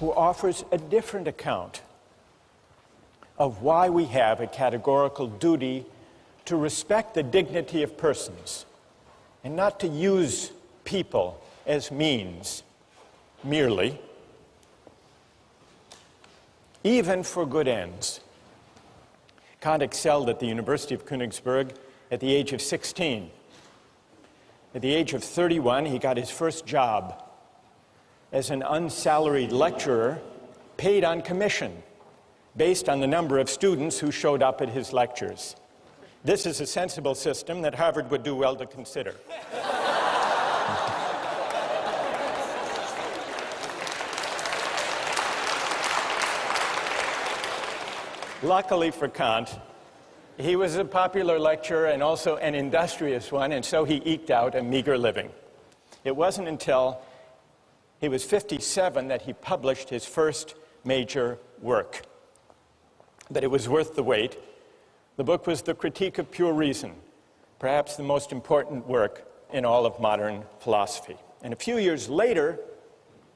who offers a different account of why we have a categorical duty to respect the dignity of persons and not to use people as means merely, even for good ends. Kant excelled at the University of Königsberg at the age of 16. At the age of 31, he got his first job as an unsalaried lecturer paid on commission based on the number of students who showed up at his lectures. This is a sensible system that Harvard would do well to consider. Luckily for Kant, he was a popular lecturer and also an industrious one, and so he eked out a meager living. It wasn't until he was 57 that he published his first major work. But it was worth the wait. The book was The Critique of Pure Reason, perhaps the most important work in all of modern philosophy. And a few years later,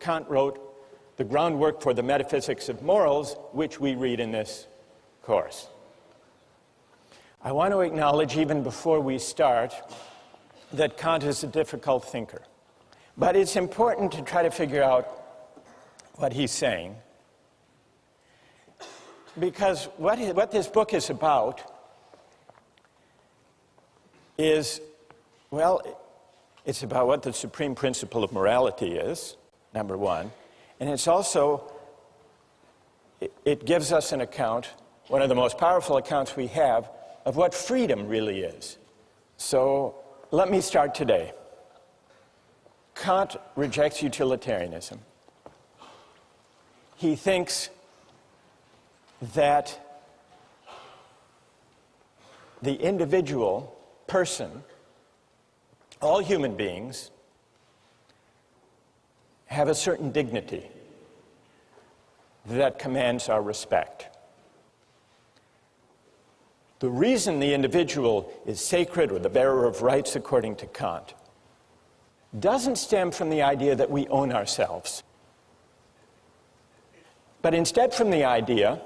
Kant wrote the groundwork for the metaphysics of morals, which we read in this course. I want to acknowledge, even before we start, that Kant is a difficult thinker. But it's important to try to figure out what he's saying, because what this book is about is, well, it's about what the supreme principle of morality is, number one, and it's also, it gives us an account, one of the most powerful accounts we have, of what freedom really is. So let me start today. Kant rejects utilitarianism. He thinks that the individual person, all human beings, have a certain dignity that commands our respect. The reason the individual is sacred or the bearer of rights, according to Kant, doesn't stem from the idea that we own ourselves, but instead from the idea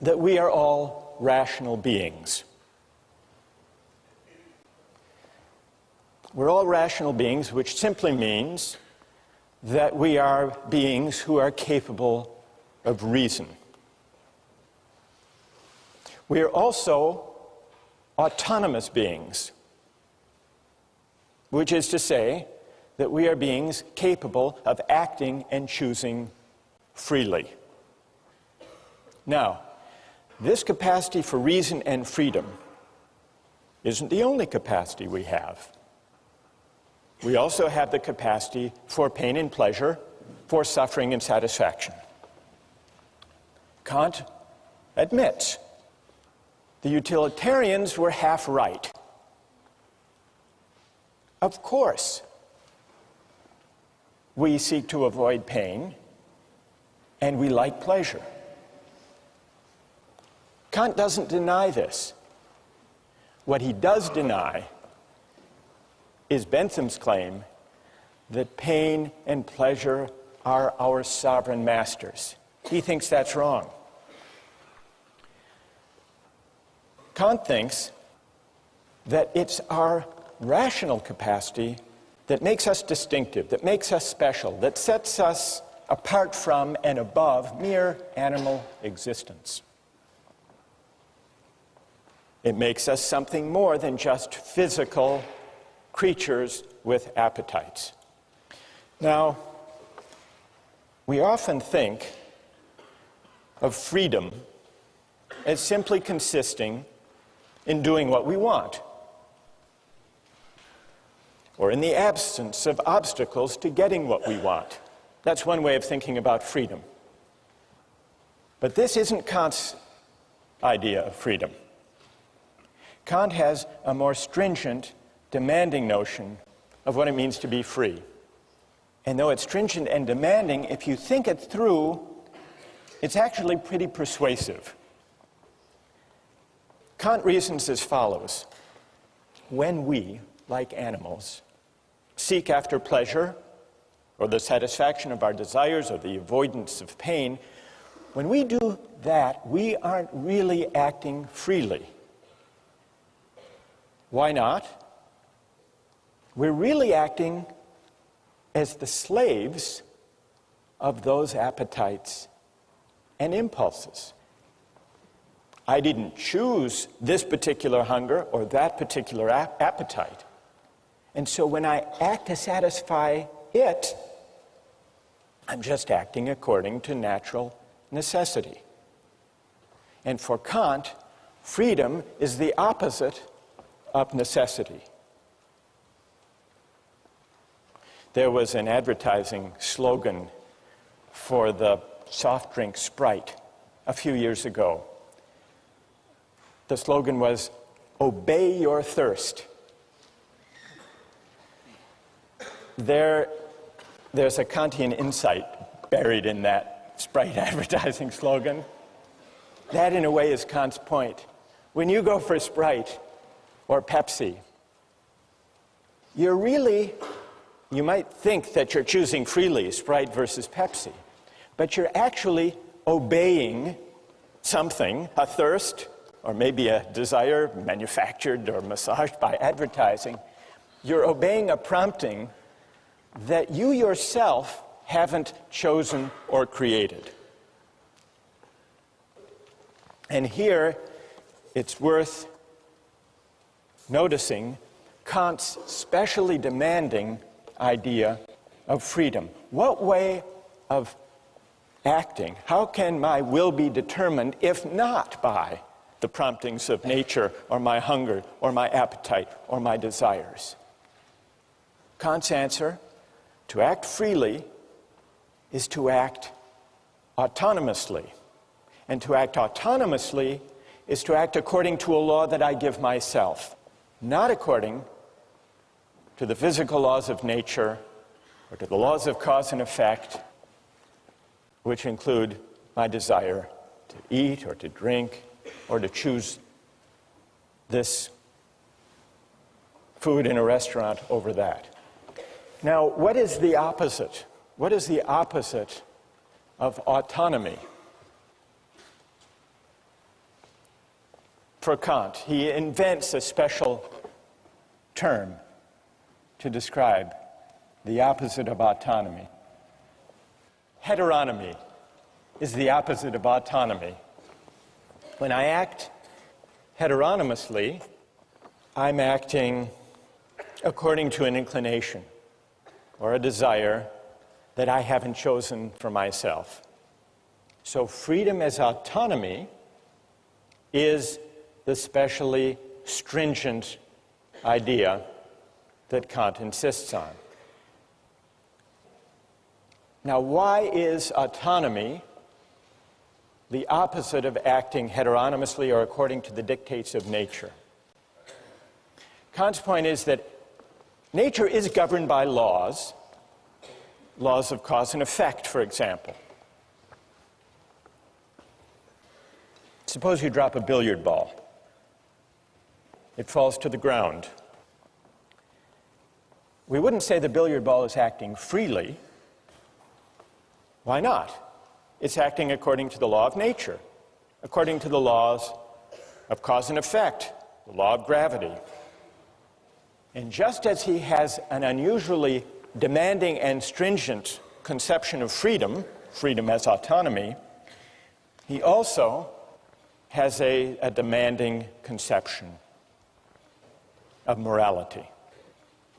that we are all rational beings. We're all rational beings, which simply means that we are beings who are capable of reason. We are also autonomous beings, which is to say that we are beings capable of acting and choosing freely. Now, this capacity for reason and freedom isn't the only capacity we have. We also have the capacity for pain and pleasure, for suffering and satisfaction. Kant admits the utilitarians were half right. Of course, we seek to avoid pain, and we like pleasure. Kant doesn't deny this. What he does deny is Bentham's claim that pain and pleasure are our sovereign masters. He thinks that's wrong. Kant thinks that it's our rational capacity that makes us distinctive, that makes us special, that sets us apart from and above mere animal existence. It makes us something more than just physical creatures with appetites. Now, we often think of freedom as simply consisting in doing what we want, or in the absence of obstacles to getting what we want. That's one way of thinking about freedom. But this isn't Kant's idea of freedom. Kant has a more stringent, demanding notion of what it means to be free. And though it's stringent and demanding, if you think it through, it's actually pretty persuasive. Kant reasons as follows. When we, like animals, seek after pleasure or the satisfaction of our desires, or the avoidance of pain, when we do that, we aren't really acting freely. Why not? We're really acting as the slaves of those appetites and impulses. I didn't choose this particular hunger or that particular appetite. And so when I act to satisfy it, I'm just acting according to natural necessity. And for Kant, freedom is the opposite of necessity. There was an advertising slogan for the soft drink Sprite a few years ago. The slogan was, "Obey your thirst." There's a Kantian insight buried in that Sprite advertising slogan. That, in a way, is Kant's point. When you go for Sprite or Pepsi, you might think that you're choosing freely, Sprite versus Pepsi, but you're actually obeying something, a thirst, or maybe a desire manufactured or massaged by advertising. You're obeying a prompting that you yourself haven't chosen or created. And here, it's worth noticing Kant's specially demanding idea of freedom. What way of acting, how can my will be determined if not by the promptings of nature or my hunger or my appetite or my desires? Kant's answer: to act freely is to act autonomously. And to act autonomously is to act according to a law that I give myself, not according to the physical laws of nature or to the laws of cause and effect, which include my desire to eat or to drink or to choose this food in a restaurant over that. Now, what is the opposite? What is the opposite of autonomy? For Kant, he invents a special term to describe the opposite of autonomy. Heteronomy is the opposite of autonomy. When I act heteronomously, I'm acting according to an inclination or a desire that I haven't chosen for myself. So freedom as autonomy is the specially stringent idea that Kant insists on. Now, why is autonomy the opposite of acting heteronomously or according to the dictates of nature? Kant's point is that nature is governed by laws of cause and effect, for example. Suppose you drop a billiard ball. It falls to the ground. We wouldn't say the billiard ball is acting freely. Why not? It's acting according to the law of nature, according to the laws of cause and effect, the law of gravity. And just as he has an unusually demanding and stringent conception of freedom, freedom as autonomy, he also has a demanding conception of morality.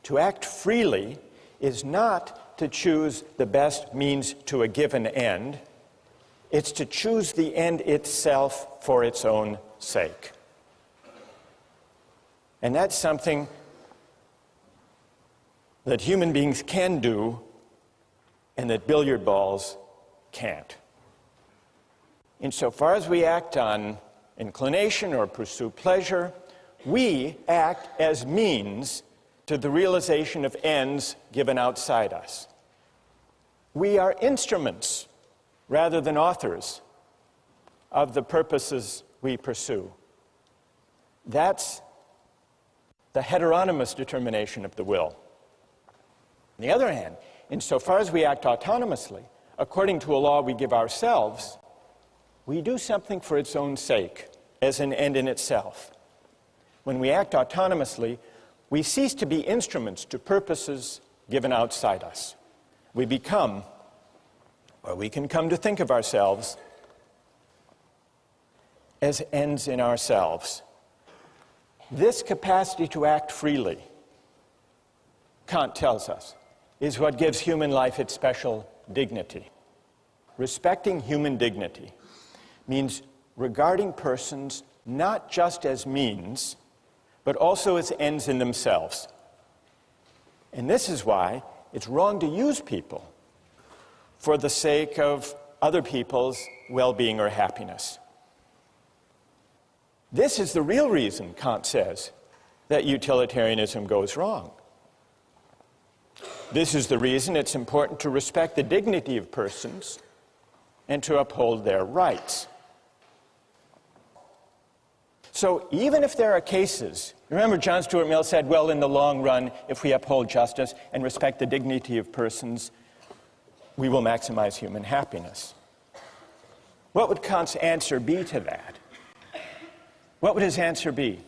To act freely is not to choose the best means to a given end. It's to choose the end itself for its own sake. And that's something that human beings can do and that billiard balls can't. Insofar as we act on inclination or pursue pleasure, we act as means to the realization of ends given outside us. We are instruments rather than authors of the purposes we pursue. That's the heteronomous determination of the will. On the other hand, insofar as we act autonomously, according to a law we give ourselves, we do something for its own sake, as an end in itself. When we act autonomously, we cease to be instruments to purposes given outside us. We become, or we can come to think of ourselves, as ends in ourselves. This capacity to act freely, Kant tells us, is what gives human life its special dignity. Respecting human dignity means regarding persons not just as means, but also as ends in themselves. And this is why it's wrong to use people for the sake of other people's well-being or happiness. This is the real reason, Kant says, that utilitarianism goes wrong. This is the reason it's important to respect the dignity of persons and to uphold their rights. So even if there are cases, remember John Stuart Mill said, well, in the long run, if we uphold justice and respect the dignity of persons, we will maximize human happiness. What would Kant's answer be to that? What would his answer be?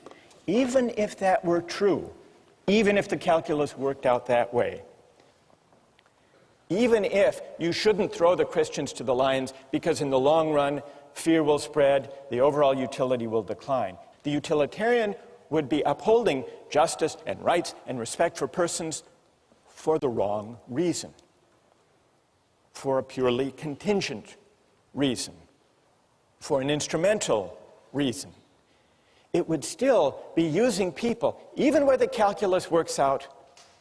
Even if that were true, even if the calculus worked out that way, even if you shouldn't throw the Christians to the lions because in the long run, fear will spread, the overall utility will decline. The utilitarian would be upholding justice and rights and respect for persons for the wrong reason, for a purely contingent reason, for an instrumental reason. It would still be using people, even where the calculus works out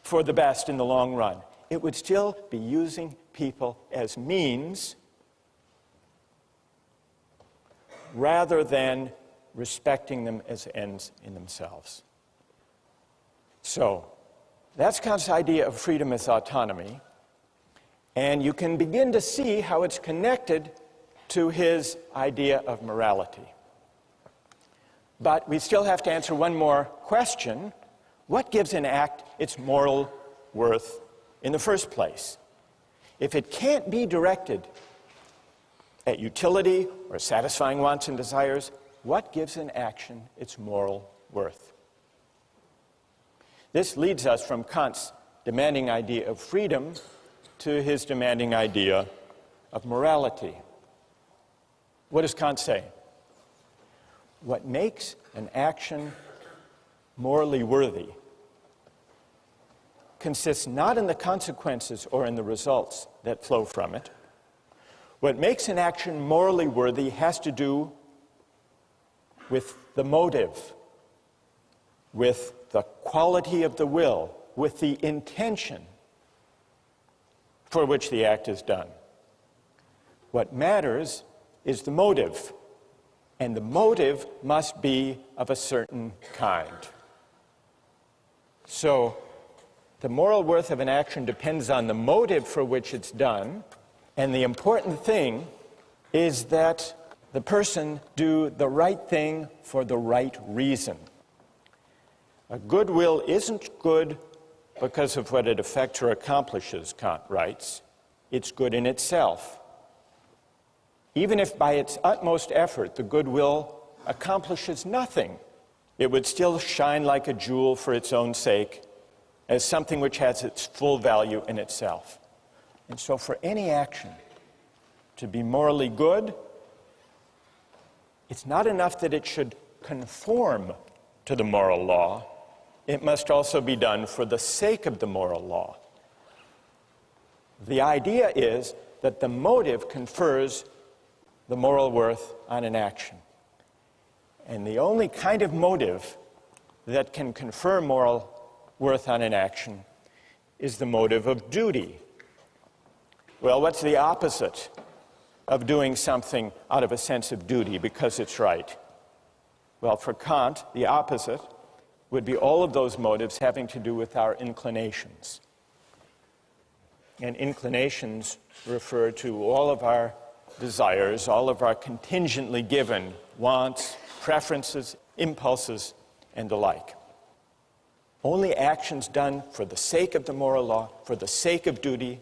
for the best in the long run, it would still be using people as means rather than respecting them as ends in themselves. So, that's Kant's idea of freedom as autonomy, and you can begin to see how it's connected to his idea of morality. But we still have to answer one more question. What gives an act its moral worth in the first place? If it can't be directed at utility or satisfying wants and desires, what gives an action its moral worth? This leads us from Kant's demanding idea of freedom to his demanding idea of morality. What does Kant say? What makes an action morally worthy consists not in the consequences or in the results that flow from it. What makes an action morally worthy has to do with the motive, with the quality of the will, with the intention for which the act is done. What matters is the motive. And the motive must be of a certain kind. So, the moral worth of an action depends on the motive for which it's done, and the important thing is that the person do the right thing for the right reason. A good will isn't good because of what it affects or accomplishes, Kant writes. It's good in itself. Even if by its utmost effort the good will accomplishes nothing, it would still shine like a jewel for its own sake as something which has its full value in itself. And so for any action to be morally good, it's not enough that it should conform to the moral law. It must also be done for the sake of the moral law. The idea is that the motive confers the moral worth on an action. And the only kind of motive that can confer moral worth on an action is the motive of duty. Well, what's the opposite of doing something out of a sense of duty because it's right? Well, for Kant, the opposite would be all of those motives having to do with our inclinations. And inclinations refer to all of our desires, all of our contingently given wants, preferences, impulses, and the like. Only actions done for the sake of the moral law, for the sake of duty,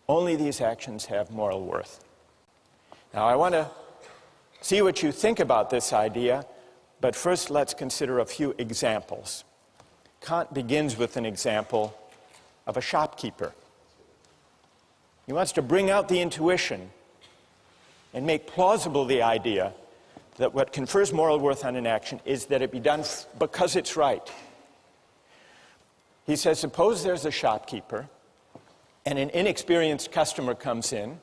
Only these actions have moral worth. Now, I want to see what you think about this idea, but first let's consider a few examples. Kant begins with an example of a shopkeeper. He wants to bring out the intuition and make plausible the idea that what confers moral worth on an action is that it be done because it's right. He says, suppose there's a shopkeeper and an inexperienced customer comes in.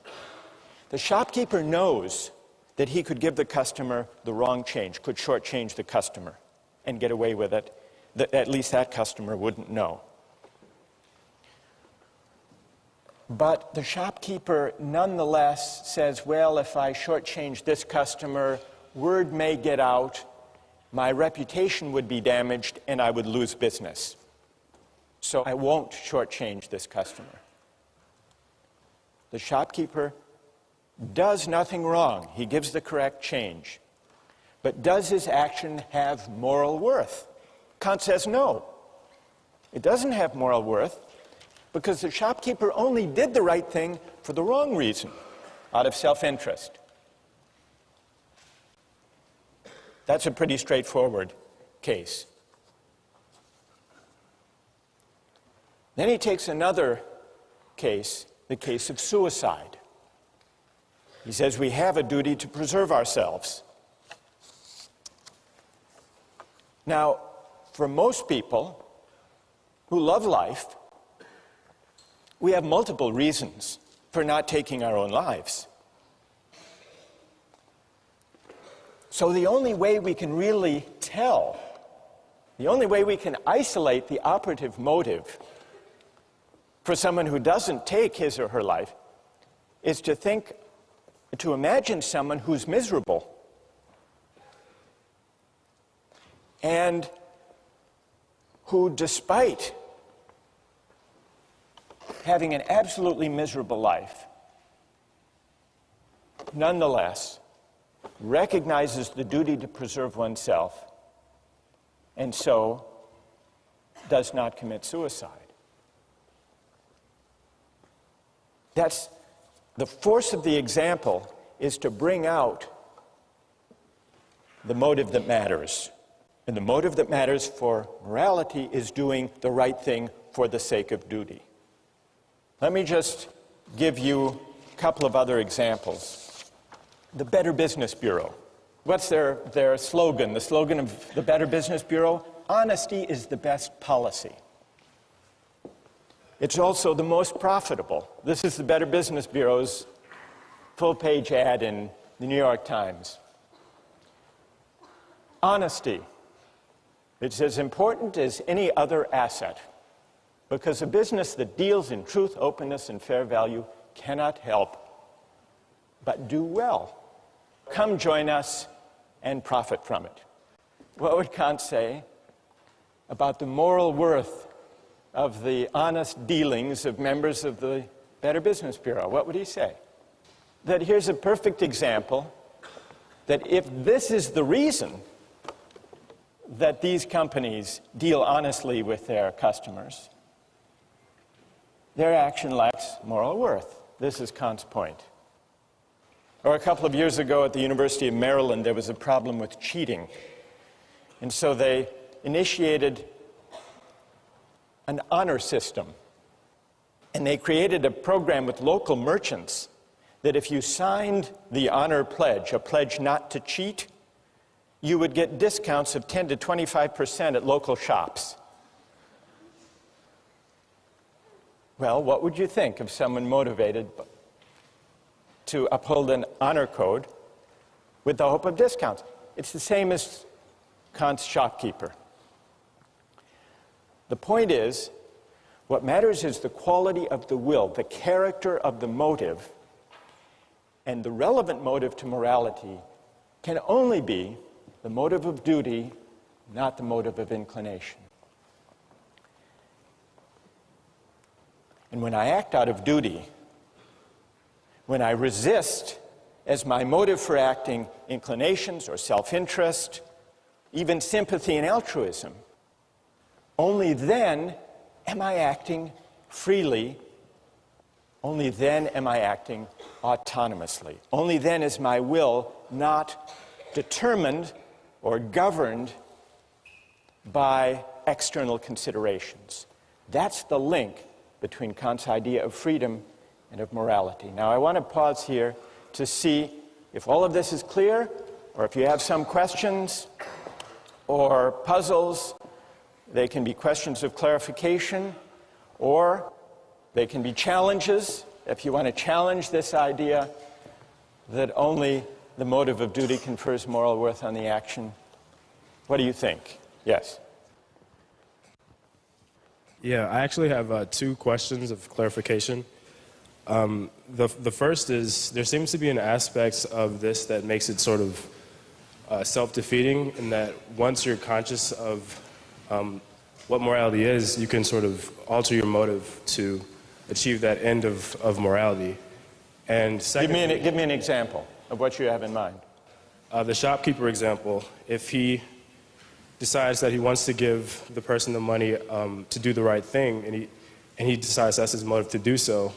The shopkeeper knows that he could give the customer the wrong change, could shortchange the customer and get away with it. At least that customer wouldn't know. But the shopkeeper nonetheless says, well, if I shortchange this customer, word may get out, my reputation would be damaged, and I would lose business. So I won't shortchange this customer. The shopkeeper does nothing wrong. He gives the correct change. But does his action have moral worth? Kant says no. It doesn't have moral worth because the shopkeeper only did the right thing for the wrong reason, out of self-interest. That's a pretty straightforward case. Then he takes another case, the case of suicide. He says we have a duty to preserve ourselves. Now, for most people who love life, we have multiple reasons for not taking our own lives. So the only way we can really tell, the only way we can isolate the operative motive for someone who doesn't take his or her life is to imagine someone who's miserable and who, despite having an absolutely miserable life, nonetheless recognizes the duty to preserve oneself and so does not commit suicide. That's the force of the example, is to bring out the motive that matters. And the motive that matters for morality is doing the right thing for the sake of duty. Let me just give you a couple of other examples. The Better Business Bureau. What's their slogan? The slogan of the Better Business Bureau? Honesty is the best policy. It's also the most profitable. This is the Better Business Bureau's full-page ad in the New York Times. Honesty. It's as important as any other asset, because a business that deals in truth, openness, and fair value cannot help but do well. Come join us and profit from it. What would Kant say about the moral worth of the honest dealings of members of the Better Business Bureau? What would he say? That here's a perfect example that if this is the reason that these companies deal honestly with their customers, their action lacks moral worth. This is Kant's point. Or a couple of years ago at the University of Maryland, there was a problem with cheating. And so they initiated an honor system. And they created a program with local merchants that if you signed the honor pledge, a pledge not to cheat, you would get discounts of 10 to 25% at local shops. Well, what would you think of someone motivated to uphold an honor code with the hope of discounts? It's the same as Kant's shopkeeper. The point is, what matters is the quality of the will, the character of the motive, and the relevant motive to morality can only be the motive of duty, not the motive of inclination. And when I act out of duty, when I resist as my motive for acting inclinations or self-interest, even sympathy and altruism, only then am I acting freely only then am I acting autonomously. Only then is my will not determined or governed by external considerations. That's the link between Kant's idea of freedom and of morality. Now, I want to pause here to see if all of this is clear, or if you have some questions or puzzles. They can be questions of clarification, or they can be challenges, if you want to challenge this idea that only the motive of duty confers moral worth on the action. What do you think? Yes? Yeah, I actually have two questions of clarification. The first is, there seems to be an aspect of this that makes it sort of self-defeating, in that once you're conscious of what morality is, you can sort of alter your motive to achieve that end of morality. And secondly, give me an example of what you have in mind. The shopkeeper example, if he decides that he wants to give the person the money to do the right thing, and he decides that's his motive to do so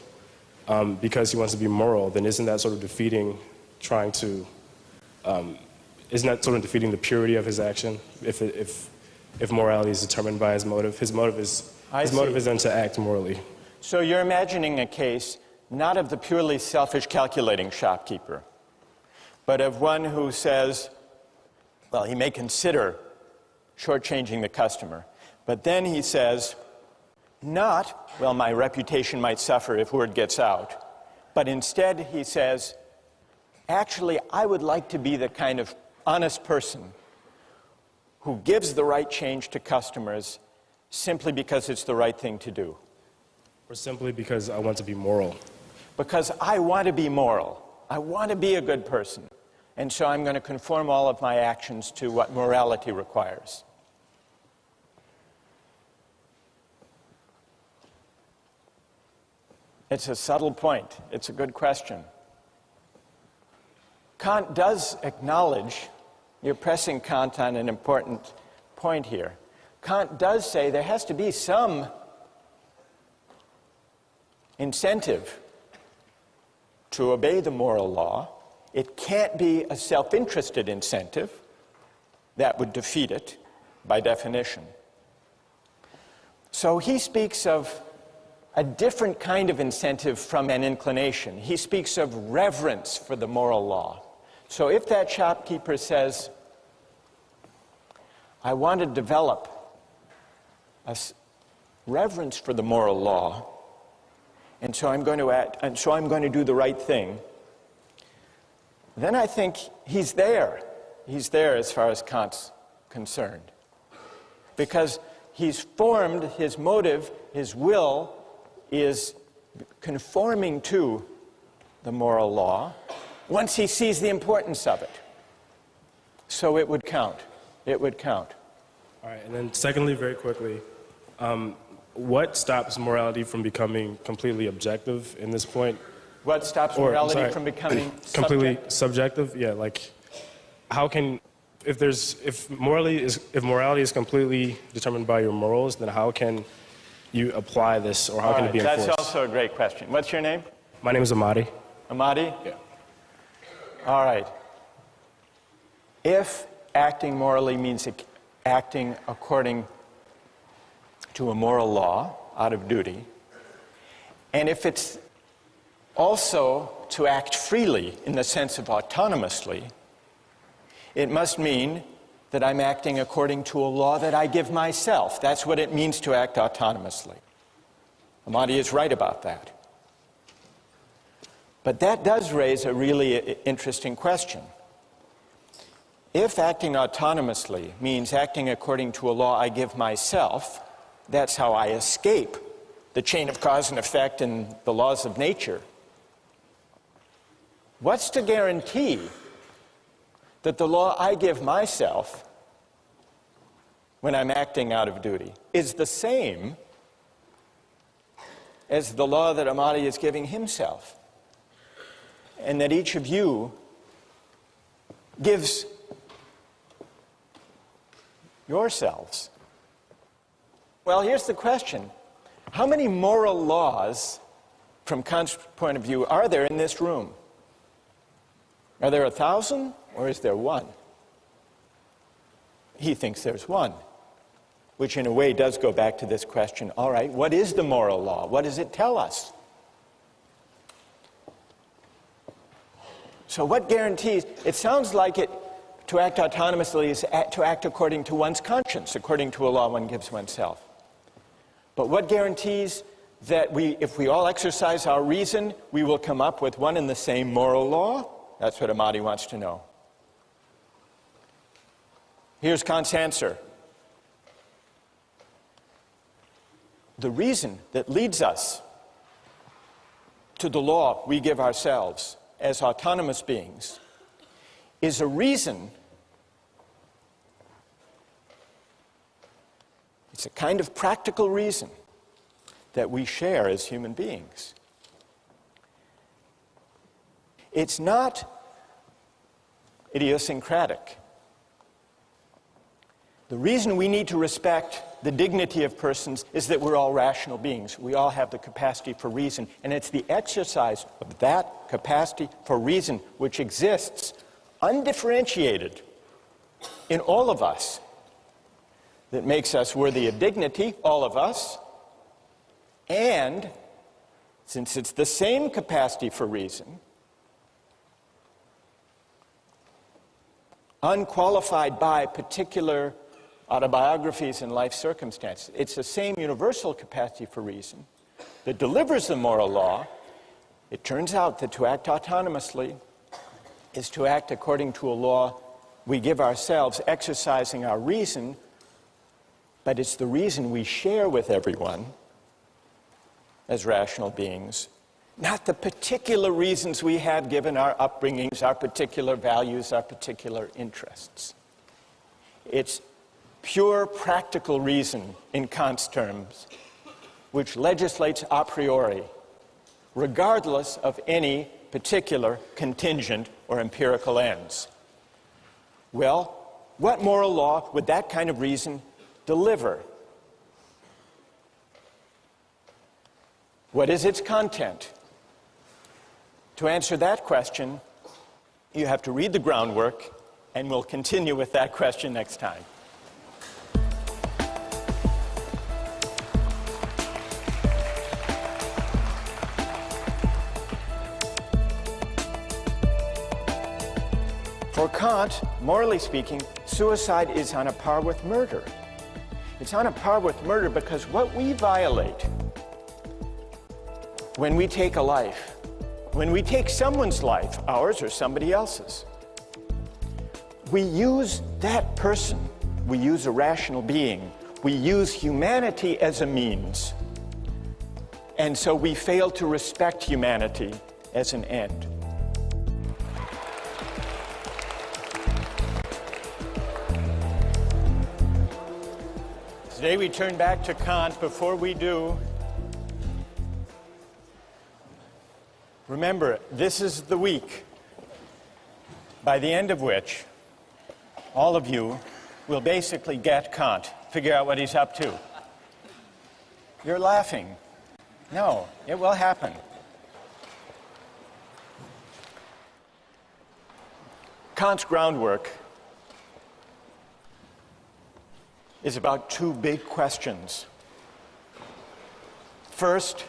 because he wants to be moral, then isn't that sort of defeating isn't that sort of defeating the purity of his action if morality is determined by his motive? His motive is then to act morally. So you're imagining a case not of the purely selfish calculating shopkeeper, but of one who says, well, he may consider shortchanging the customer, but then he says, not, well, my reputation might suffer if word gets out, but instead he says, actually, I would like to be the kind of honest person who gives the right change to customers simply because it's the right thing to do. Or simply because I want to be moral. Because I want to be moral. I want to be a good person. And so I'm going to conform all of my actions to what morality requires. It's a subtle point. It's a good question. Kant does acknowledge, you're pressing Kant on an important point here. Kant does say there has to be some incentive to obey the moral law. It can't be a self-interested incentive. That would defeat it by definition. So he speaks of a different kind of incentive from an inclination. He speaks of reverence for the moral law. So if that shopkeeper says, I want to develop a reverence for the moral law, and so I'm going to act, and so I'm going to do the right thing, then I think he's there. He's there as far as Kant's concerned. Because he's formed his motive, his will is conforming to the moral law once he sees the importance of it. So it would count. It would count. All right, and then secondly, very quickly, what stops morality from becoming completely objective in this point? What stops morality from becoming completely subjective? Yeah, like how can, if morality is completely determined by your morals, then how can you apply this, or how can it be enforced? That's also a great question. What's your name? My name is Amadi. Amadi? Yeah. All right. If acting morally means acting according to a moral law out of duty, and if it's also to act freely in the sense of autonomously, it must mean that I'm acting according to a law that I give myself. That's what it means to act autonomously. Amadi is right about that. But that does raise a really interesting question. If acting autonomously means acting according to a law I give myself, that's how I escape the chain of cause and effect and the laws of nature. What's to guarantee that the law I give myself when I'm acting out of duty is the same as the law that Amadi is giving himself, and that each of you gives yourselves? Well, here's the question. How many moral laws from Kant's point of view, are there in this room? Are there 1,000 or is there one? He thinks there's one, which in a way does go back to this question, all right, what is the moral law? What does it tell us? So what guarantees? It sounds like to act autonomously is to act according to one's conscience, according to a law one gives oneself. But what guarantees that if we all exercise our reason, we will come up with one and the same moral law? That's what Amati wants to know. Here's Kant's answer. The reason that leads us to the law we give ourselves as autonomous beings is a reason, it's a kind of practical reason that we share as human beings. It's not idiosyncratic. The reason we need to respect the dignity of persons is that we're all rational beings. We all have the capacity for reason, and it's the exercise of that capacity for reason which exists undifferentiated in all of us that makes us worthy of dignity, all of us, and since it's the same capacity for reason, unqualified by particular autobiographies and life circumstances. It's the same universal capacity for reason that delivers the moral law. It turns out that to act autonomously is to act according to a law we give ourselves, exercising our reason, but it's the reason we share with everyone as rational beings, not the particular reasons we have given our upbringings, our particular values, our particular interests. It's pure practical reason in Kant's terms, which legislates a priori, regardless of any particular contingent or empirical ends. Well, what moral law would that kind of reason deliver? What is its content? To answer that question, you have to read the groundwork, and we'll continue with that question next time. For Kant, morally speaking, suicide is on a par with murder. It's on a par with murder because what we violate when we take a life, when we take someone's life, ours or somebody else's, we use that person, we use a rational being, we use humanity as a means. And so we fail to respect humanity as an end. Today we turn back to Kant. Before we do, remember, this is the week by the end of which all of you will basically get Kant, figure out what he's up to. You're laughing. No, it will happen. Kant's groundwork is about two big questions. First,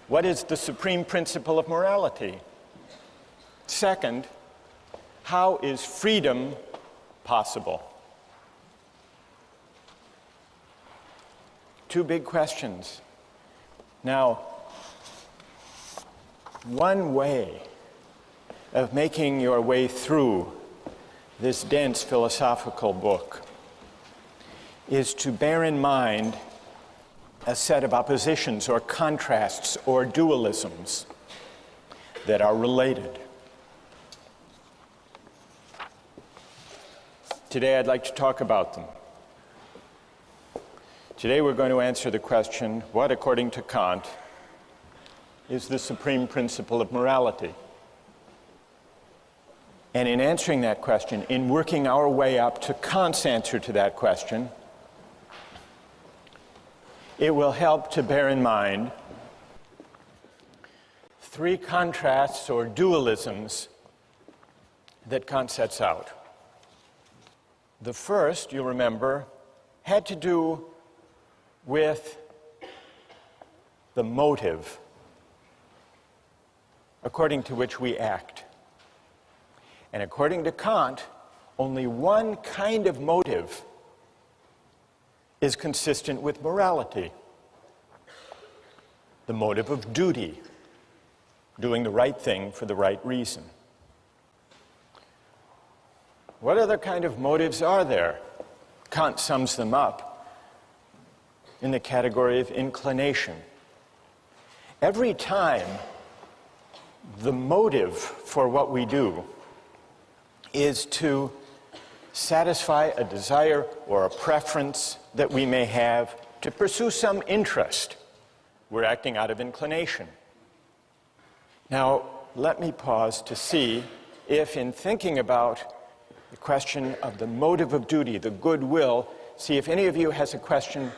what is the supreme principle of morality? Second, how is freedom possible? Two big questions. Now, one way of making your way through this dense philosophical book is to bear in mind a set of oppositions or contrasts or dualisms that are related. Today I'd like to talk about them. Today we're going to answer the question, what, according to Kant, is the supreme principle of morality? And in answering that question, in working our way up to Kant's answer to that question, it will help to bear in mind three contrasts or dualisms that Kant sets out. The first, you remember, had to do with the motive according to which we act. And according to Kant, only one kind of motive is consistent with morality. The motive of duty, doing the right thing for the right reason. What other kind of motives are there? Kant sums them up in the category of inclination. Every time the motive for what we do is to satisfy a desire or a preference that we may have to pursue some interest, we're acting out of inclination. Now, let me pause to see if in thinking about the question of the motive of duty, the goodwill, see if any of you has a question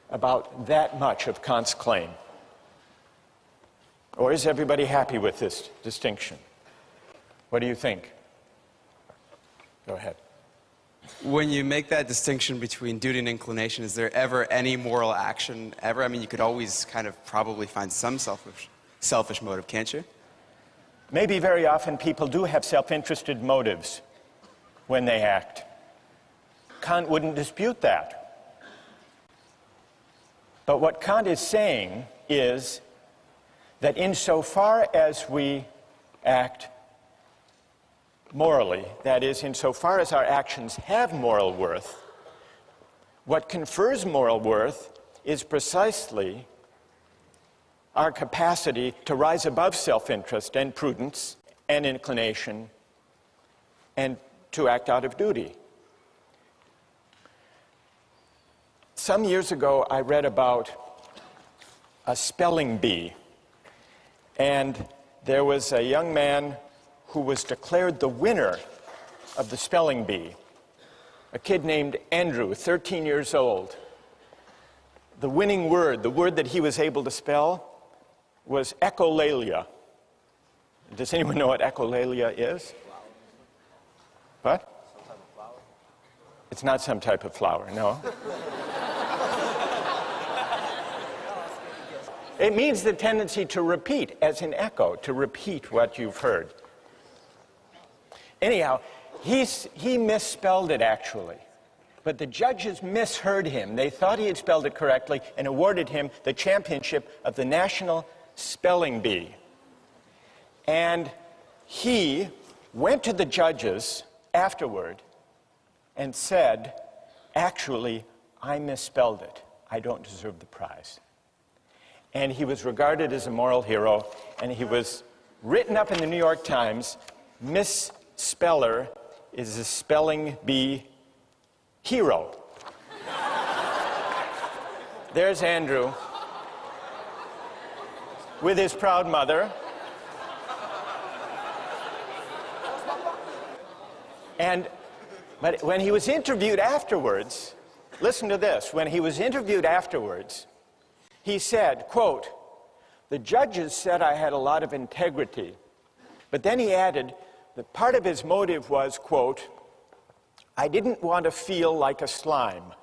about that much of Kant's claim. Or is everybody happy with this distinction? What do you think? Go ahead. When you make that distinction between duty and inclination, is there ever any moral action ever? I mean, you could always kind of probably find some selfish motive, can't you? Maybe very often people do have self-interested motives when they act. Kant wouldn't dispute that. But what Kant is saying is that insofar as we act morally, that is, insofar as our actions have moral worth, what confers moral worth is precisely our capacity to rise above self-interest and prudence and inclination and to act out of duty. Some years ago, I read about a spelling bee, and there was a young man who was declared the winner of the spelling bee, a kid named Andrew, 13 years old. The winning word, the word that he was able to spell, was echolalia. Does anyone know what echolalia is? What? Some type of flower? It's not some type of flower, no. It means the tendency to repeat, as in echo, to repeat what you've heard. Anyhow, he misspelled it actually, but the judges misheard him. They thought he had spelled it correctly and awarded him the championship of the National Spelling Bee. And he went to the judges afterward and said, actually, I misspelled it. I don't deserve the prize. And he was regarded as a moral hero, and he was written up in the New York Times, Misspeller is a spelling bee hero. There's Andrew with his proud mother. But when he was interviewed afterwards, listen to this, when he was interviewed afterwards, he said, quote, "The judges said I had a lot of integrity." But then he added that part of his motive was, quote, "I didn't want to feel like a slime."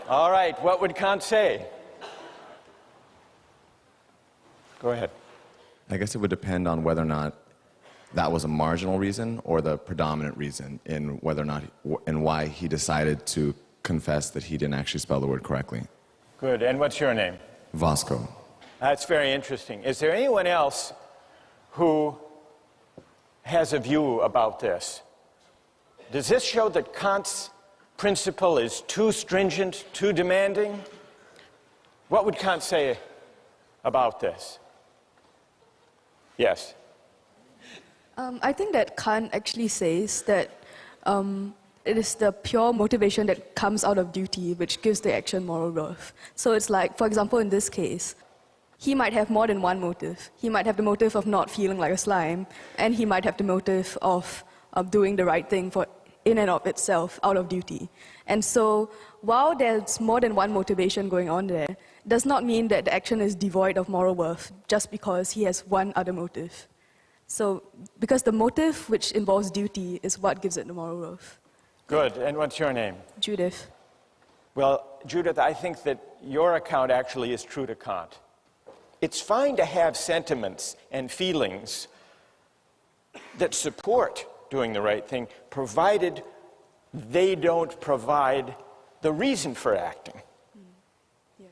All right, what would Kant say? Go ahead. I guess it would depend on whether or not that was a marginal reason or the predominant reason in whether or not and why he decided to confess that he didn't actually spell the word correctly. Good, and what's your name? Vasco. That's very interesting. Is there anyone else who has a view about this? Does this show that Kant's principle is too stringent, too demanding? What would Kant say about this? Yes. I think that Kant actually says that it is the pure motivation that comes out of duty which gives the action moral worth. So it's like, for example, in this case, he might have more than one motive. He might have the motive of not feeling like a slime, and he might have the motive of doing the right thing for in and of itself out of duty. And so while there's more than one motivation going on there, does not mean that the action is devoid of moral worth just because he has one other motive. So, because the motive which involves duty is what gives it the moral worth. Good. And what's your name? Judith. Well, Judith, I think that your account actually is true to Kant. It's fine to have sentiments and feelings that support doing the right thing, provided they don't provide the reason for acting. Yeah.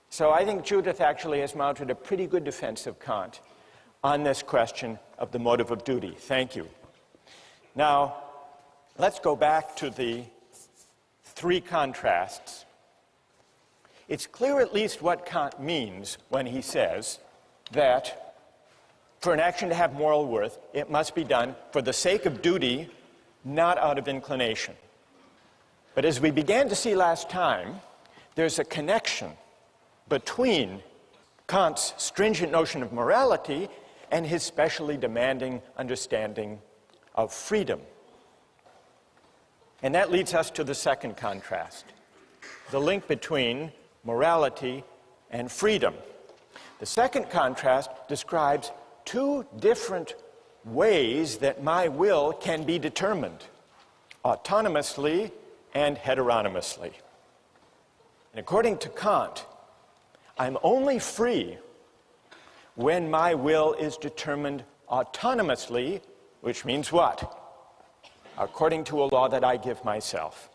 So I think Judith actually has mounted a pretty good defense of Kant on this question of the motive of duty. Thank you. Now, let's go back to the three contrasts. It's clear at least what Kant means when he says that for an action to have moral worth, it must be done for the sake of duty, not out of inclination. But as we began to see last time, there's a connection between Kant's stringent notion of morality and his specially demanding understanding of freedom. And that leads us to the second contrast, the link between morality and freedom. The second contrast describes two different ways that my will can be determined, autonomously and heteronomously. And according to Kant, I'm only free when my will is determined autonomously, which means what? According to a law that I give myself.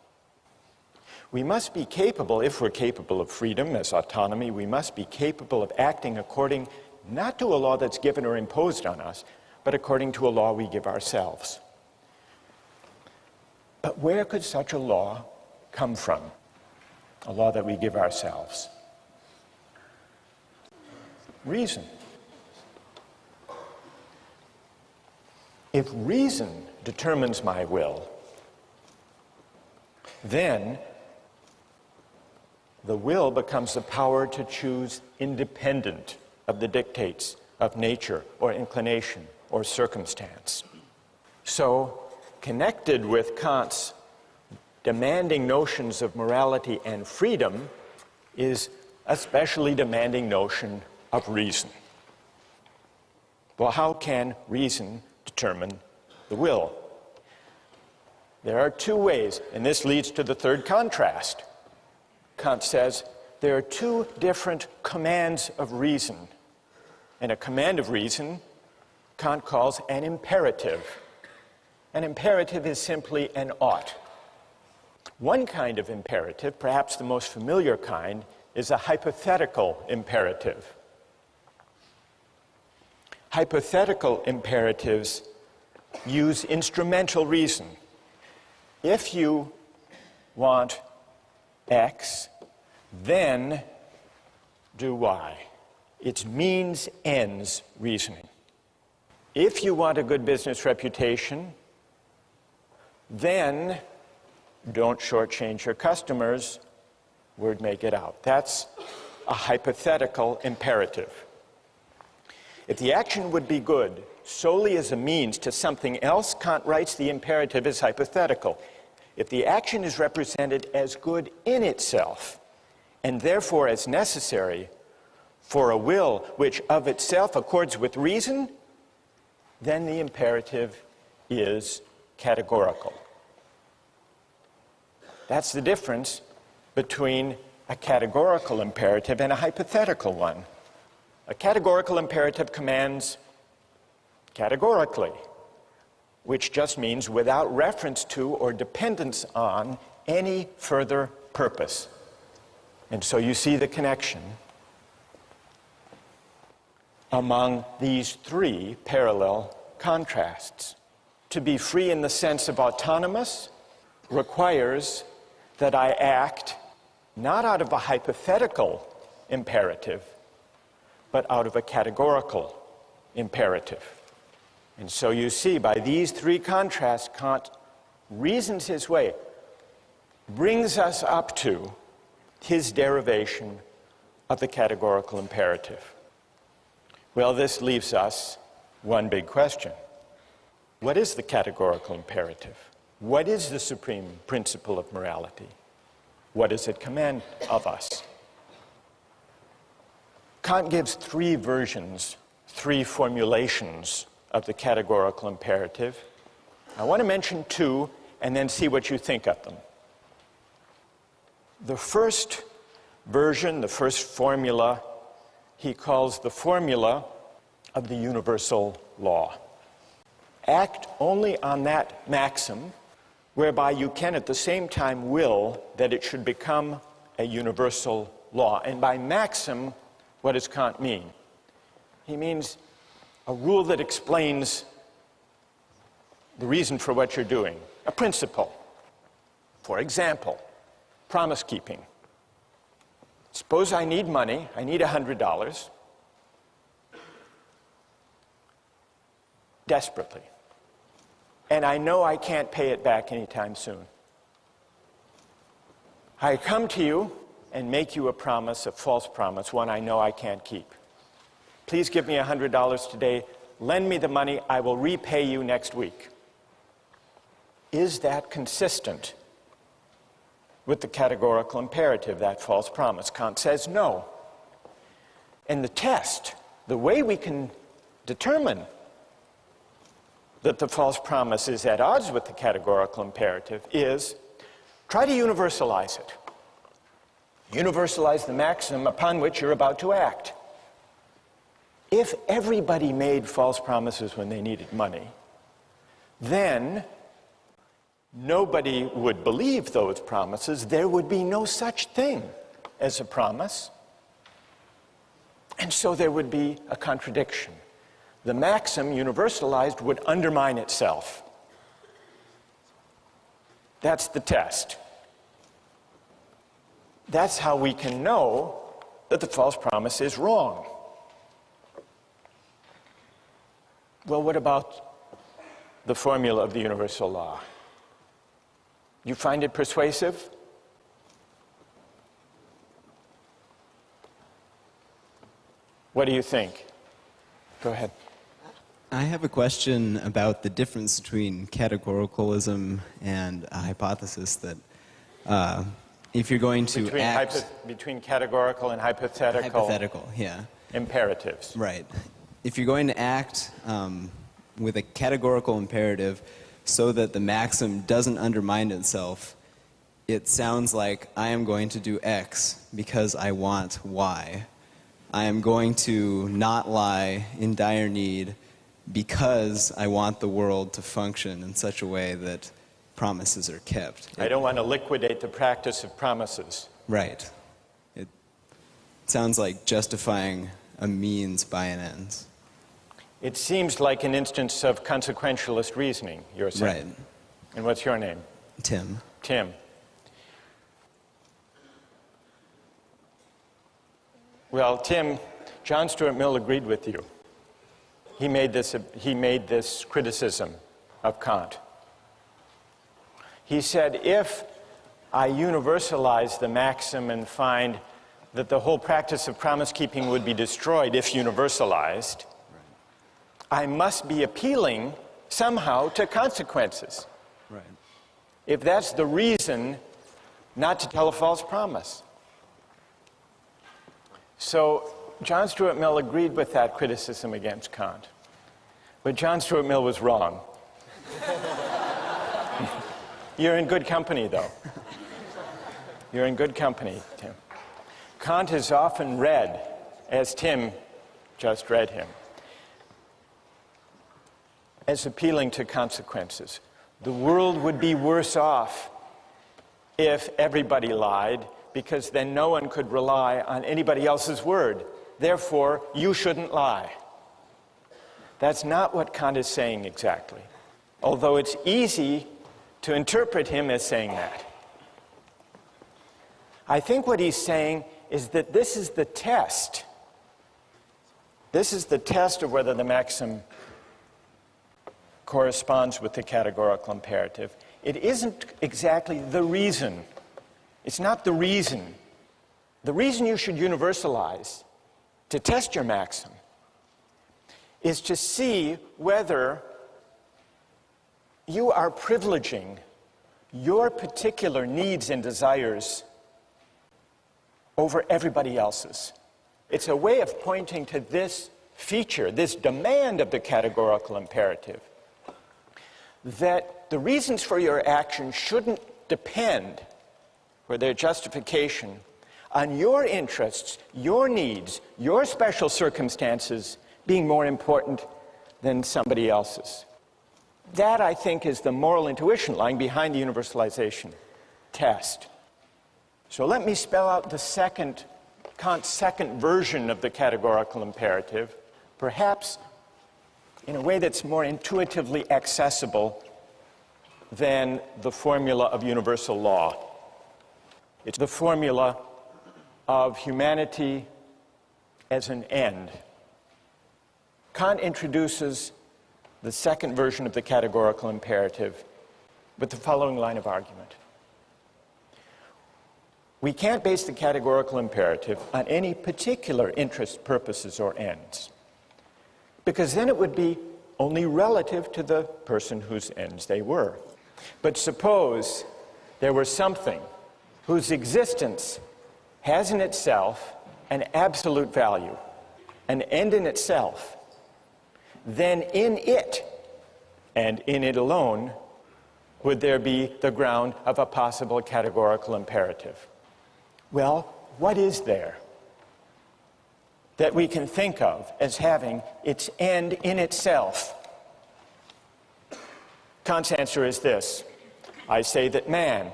We must be capable, if we're capable of freedom as autonomy, we must be capable of acting according not to a law that's given or imposed on us, but according to a law we give ourselves. But where could such a law come from? A law that we give ourselves? Reason. If reason determines my will, then the will becomes the power to choose independent of the dictates of nature or inclination or circumstance. So, connected with Kant's demanding notions of morality and freedom is a specially demanding notion of reason. Well, how can reason determine the will? There are two ways, and this leads to the third contrast. Kant says there are two different commands of reason. And a command of reason, Kant calls an imperative. An imperative is simply an ought. One kind of imperative, perhaps the most familiar kind, is a hypothetical imperative. Hypothetical imperatives use instrumental reason. If you want X, then do Y. It's means ends reasoning. If you want a good business reputation, then don't shortchange your customers, word may get out. That's a hypothetical imperative. If the action would be good solely as a means to something else, Kant writes the imperative is hypothetical. If the action is represented as good in itself, and therefore as necessary for a will which of itself accords with reason, then the imperative is categorical. That's the difference between a categorical imperative and a hypothetical one. A categorical imperative commands categorically, which just means without reference to or dependence on any further purpose. And so you see the connection among these three parallel contrasts. To be free in the sense of autonomous requires that I act not out of a hypothetical imperative, but out of a categorical imperative. And so you see, by these three contrasts, Kant reasons his way, brings us up to his derivation of the categorical imperative. Well, this leaves us one big question. What is the categorical imperative? What is the supreme principle of morality? What does it command of us? Kant gives three versions, three formulations of the categorical imperative. I want to mention two and then see what you think of them. The first version, the first formula, he calls the formula of the universal law. Act only on that maxim whereby you can at the same time will that it should become a universal law. And by maxim, what does Kant mean? He means a rule that explains the reason for what you're doing, a principle. For example, promise keeping. Suppose I need money, I need $100, desperately. And I know I can't pay it back anytime soon. I come to you and make you a promise, a false promise, one I know I can't keep. Please give me $100 today, lend me the money, I will repay you next week. Is that consistent with the categorical imperative, that false promise? Kant says no. And the test, the way we can determine that the false promise is at odds with the categorical imperative is try to universalize it. Universalize the maxim upon which you're about to act. If everybody made false promises when they needed money, then nobody would believe those promises. There would be no such thing as a promise. And so there would be a contradiction. The maxim, universalized, would undermine itself. That's the test. That's how we can know that the false promise is wrong. Well, what about the formula of the universal law? You find it persuasive? What do you think? Go ahead. I have a question about the difference between categoricalism and a hypothesis that if you're going to between categorical and hypothetical yeah. imperatives. Right. If you're going to act with a categorical imperative so that the maxim doesn't undermine itself, it sounds like I am going to do X because I want Y. I am going to not lie in dire need because I want the world to function in such a way that promises are kept. I don't want to liquidate the practice of promises. Right. It sounds like justifying a means by an end. It seems like an instance of consequentialist reasoning, you're saying. Right. And what's your name? Tim. Tim. Well, Tim, John Stuart Mill agreed with you. He made this criticism of Kant. He said, if I universalize the maxim and find that the whole practice of promise keeping would be destroyed if universalized, I must be appealing somehow to consequences. Right. If that's the reason not to tell a false promise. So John Stuart Mill agreed with that criticism against Kant. But John Stuart Mill was wrong. You're in good company, though. You're in good company, Tim. Kant is often read, as Tim just read him, as appealing to consequences. The world would be worse off if everybody lied, because then no one could rely on anybody else's word. Therefore, you shouldn't lie. That's not what Kant is saying exactly, although it's easy to interpret him as saying that. I think what he's saying is that this is the test. This is the test of whether the maxim corresponds with the categorical imperative. It isn't exactly the reason. It's not the reason. The reason you should universalize to test your maxim is to see whether you are privileging your particular needs and desires over everybody else's. It's a way of pointing to this feature, this demand of the categorical imperative, that the reasons for your action shouldn't depend, for their justification, on your interests, your needs, your special circumstances being more important than somebody else's. That, I think, is the moral intuition lying behind the universalization test. So let me spell out Kant's second version of the categorical imperative, perhaps in a way that's more intuitively accessible than the formula of universal law. It's the formula of humanity as an end. Kant introduces the second version of the categorical imperative with the following line of argument. We can't base the categorical imperative on any particular interests, purposes, or ends, because then it would be only relative to the person whose ends they were. But suppose there were something whose existence has in itself an absolute value, an end in itself, then in it, and in it alone, would there be the ground of a possible categorical imperative. Well, what is there that we can think of as having its end in itself? Kant's answer is this. I say that man,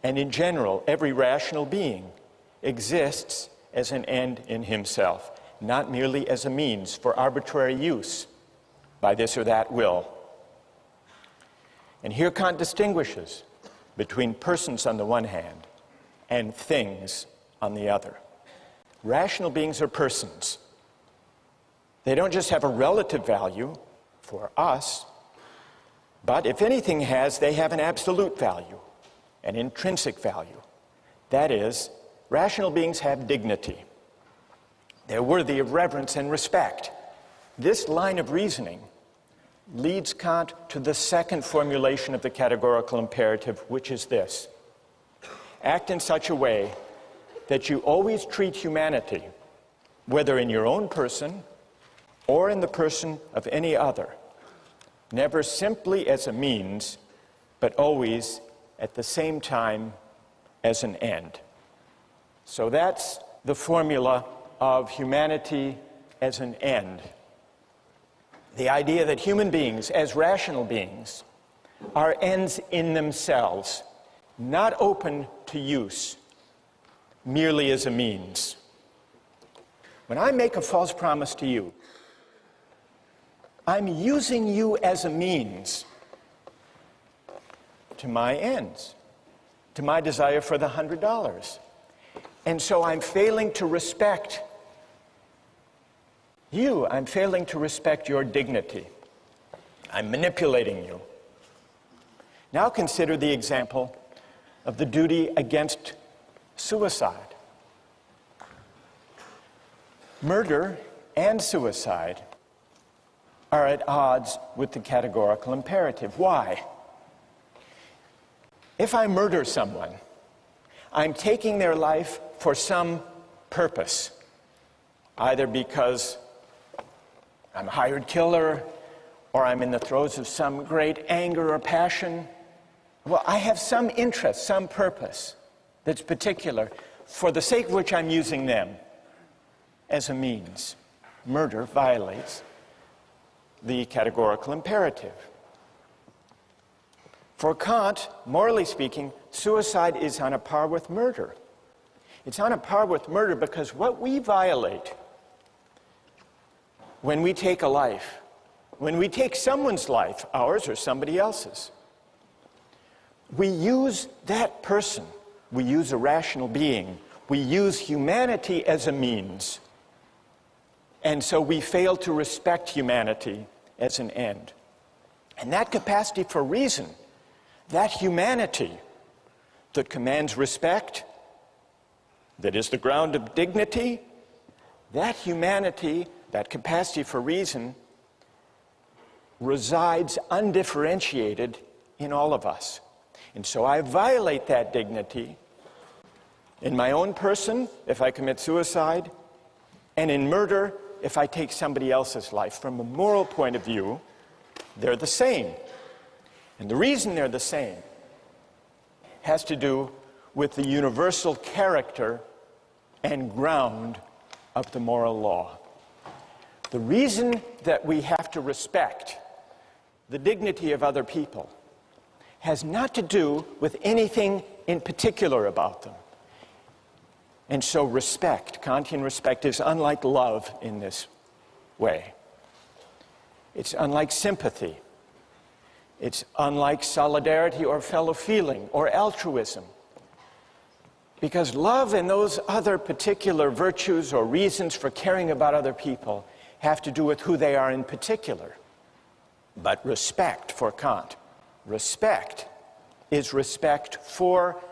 and in general every rational being, exists as an end in himself, not merely as a means for arbitrary use by this or that will. And here Kant distinguishes between persons on the one hand and things on the other. Rational beings are persons. They don't just have a relative value for us, but if anything they have an absolute value, an intrinsic value. That is, rational beings have dignity. They're worthy of reverence and respect. This line of reasoning leads Kant to the second formulation of the categorical imperative, which is this. Act in such a way that you always treat humanity, whether in your own person or in the person of any other, never simply as a means, but always at the same time as an end. So that's the formula of humanity as an end. The idea that human beings, as rational beings, are ends in themselves, not open to use, merely as a means. When I make a false promise to you, I'm using you as a means to my ends, to my desire for the $100. And so I'm failing to respect you. I'm failing to respect your dignity. I'm manipulating you. Now consider the example of the duty against suicide. Murder and suicide are at odds with the categorical imperative. Why? If I murder someone, I'm taking their life for some purpose, either because I'm a hired killer or I'm in the throes of some great anger or passion. Well, I have some interest, some purpose that's particular, for the sake of which I'm using them as a means. Murder violates the categorical imperative. For Kant, morally speaking, suicide is on a par with murder. It's on a par with murder because what we violate when we take a life, when we take someone's life, ours or somebody else's, we use that person, we use a rational being, we use humanity as a means. And so we fail to respect humanity as an end. And that capacity for reason, that humanity that commands respect, that is the ground of dignity, that humanity, that capacity for reason, resides undifferentiated in all of us. And so I violate that dignity in my own person if I commit suicide, And in murder, if I take somebody else's life, from a moral point of view, they're the same. And the reason they're the same has to do with the universal character and ground of the moral law. The reason that we have to respect the dignity of other people has not to do with anything in particular about them. And so respect, Kantian respect, is unlike love in this way. It's unlike sympathy. It's unlike solidarity or fellow feeling or altruism. Because love and those other particular virtues or reasons for caring about other people have to do with who they are in particular. But respect for Kant, respect is respect for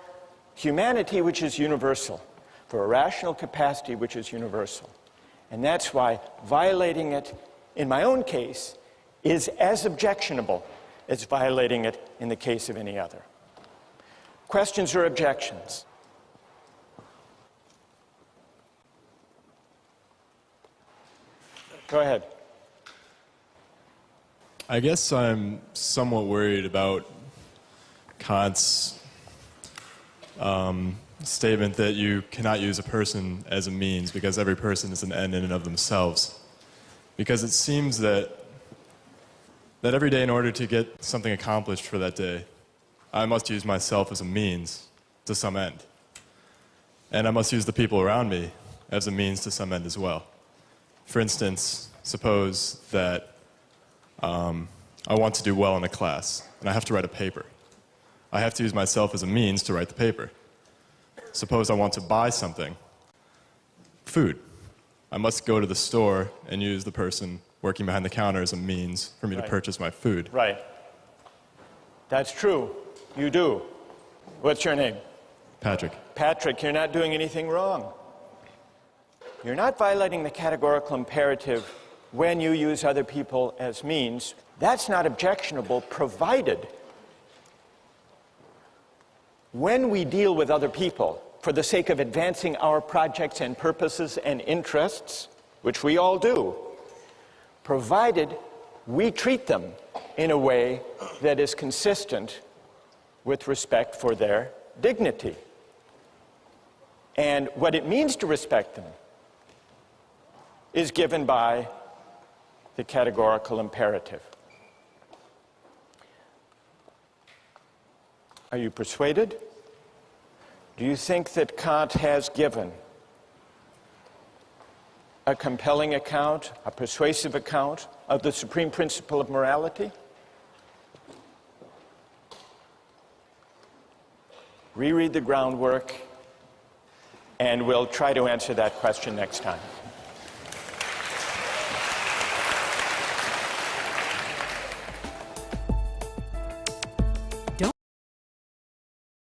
humanity, which is universal, for a rational capacity which is universal. And that's why violating it, in my own case, is as objectionable as violating it in the case of any other. Questions or objections? Go ahead. I guess I'm somewhat worried about Kant's statement that you cannot use a person as a means because every person is an end in and of themselves. Because it seems that every day, in order to get something accomplished for that day, I must use myself as a means to some end. And I must use the people around me as a means to some end as well. For instance, suppose that I want to do well in a class, and I have to write a paper. I have to use myself as a means to write the paper. Suppose I want to buy something, food. I must go to the store and use the person working behind the counter as a means for me to purchase my food. Right. That's true. You do. What's your name? Patrick. Patrick, you're not doing anything wrong. You're not violating the categorical imperative when you use other people as means. That's not objectionable, provided when we deal with other people for the sake of advancing our projects and purposes and interests, which we all do, provided we treat them in a way that is consistent with respect for their dignity. And what it means to respect them is given by the categorical imperative. Are you persuaded? Do you think that Kant has given a compelling account, a persuasive account of the supreme principle of morality? Reread the groundwork, and we'll try to answer that question next time.